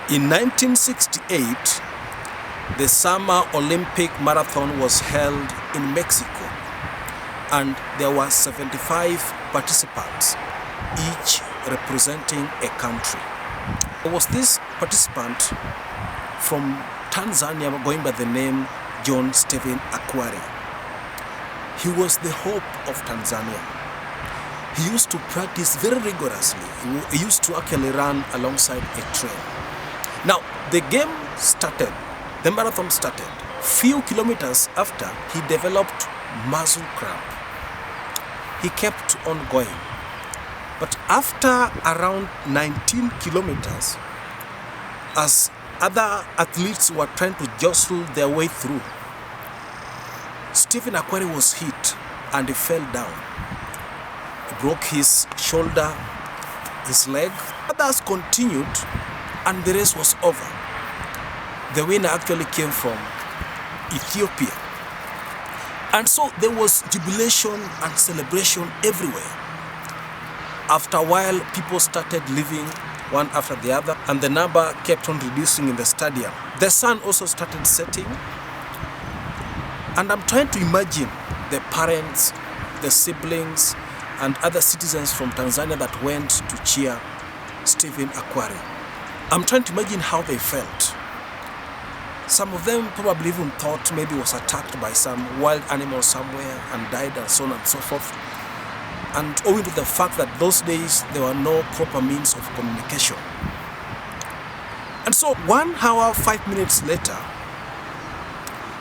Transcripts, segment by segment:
In 1968, the Summer Olympic Marathon was held in Mexico, and there were 75 participants, each representing a country. There was this participant from Tanzania going by the name John Stephen Akhwari. He was the hope of Tanzania. He used to practice very rigorously. He used to actually run alongside a train. Now, the game started, the marathon started. Few kilometers after, he developed muscle cramp. He kept on going. But after around 19 kilometers, as other athletes were trying to jostle their way through, Stephen Akhwari was hit and he fell down. He broke his shoulder, his leg. Others continued and the race was over. The winner actually came from Ethiopia. And so there was jubilation and celebration everywhere. After a while, people started leaving one after the other, and the number kept on reducing in the stadium. The sun also started setting, and I'm trying to imagine the parents, the siblings, and other citizens from Tanzania that went to cheer Stephen Akhwari. I'm trying to imagine how they felt. Some of them probably even thought maybe he was attacked by some wild animal somewhere and died, and so on and so forth. And owing to the fact that those days there were no proper means of communication. And so 1 hour, 5 minutes later,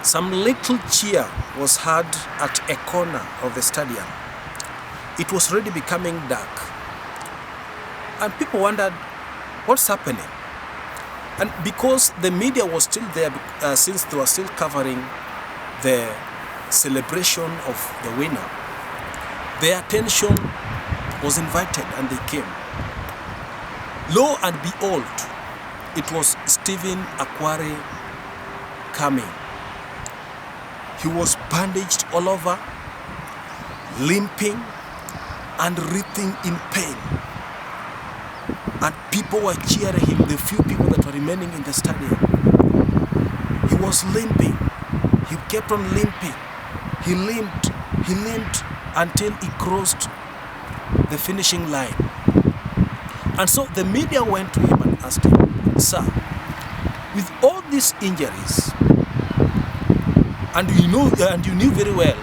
some little cheer was heard at a corner of the stadium. It was already becoming dark. And people wondered, what's happening? And because the media was still there, since they were still covering the celebration of the winner, their attention was invited and they came. Lo and behold, it was Stephen Akhwari coming. He was bandaged all over, limping and writhing in pain. And people were cheering him, the few people that were remaining in the stadium. He was limping. He kept on limping. He limped until he crossed the finishing line. And so the media went to him and asked him, "Sir, with all these injuries, and you knew very well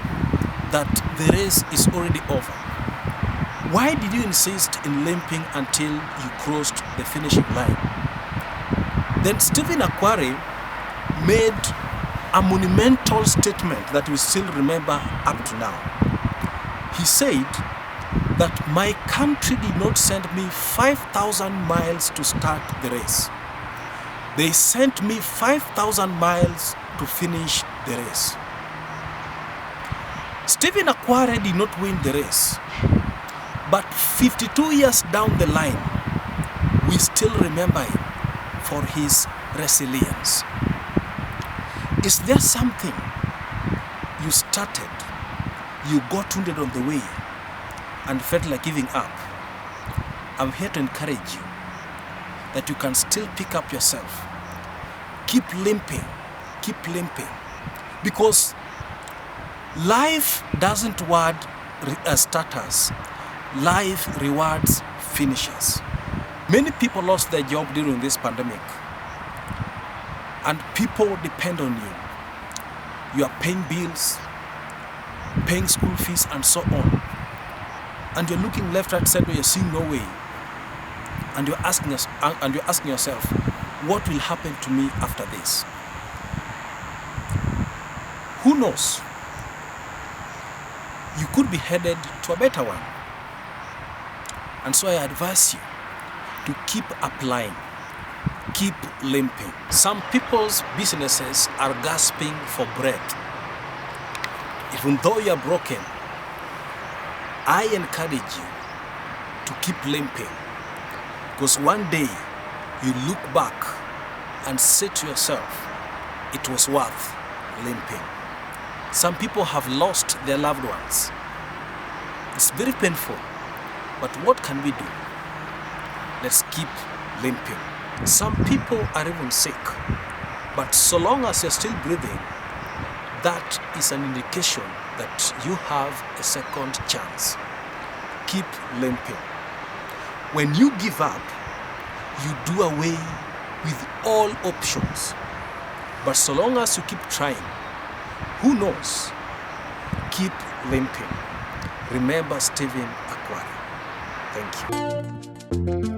that the race is already over, why did you insist in limping until you crossed the finishing line?" Then Stephen Akhwari made a monumental statement that we still remember up to now. He said that my country did not send me 5,000 miles to start the race. They sent me 5,000 miles to finish the race. Stephen Akhwari did not win the race, but 52 years down the line, we still remember him for his resilience. Is there something you started, you got wounded on the way, and felt like giving up? I'm here to encourage you that you can still pick up yourself. Keep limping, because life doesn't reward starters. Life rewards finishers. Many people lost their job during this pandemic, and people depend on you. You are paying bills, paying school fees, and so on. And you're looking left, right, center, you're seeing no way. And you're asking yourself, what will happen to me after this? Who knows? You could be headed to a better one. And so I advise you to keep applying, keep limping. Some people's businesses are gasping for breath. Even though you are broken, I encourage you to keep limping, because one day you look back and say to yourself, it was worth limping. Some people have lost their loved ones. It's very painful, but what can we do? Let's keep limping. Some people are even sick, but so long as you're still breathing, that is an indication that you have a second chance. Keep limping. When you give up, you do away with all options. But so long as you keep trying, who knows? Keep limping. Remember Stephen Akwari. Thank you.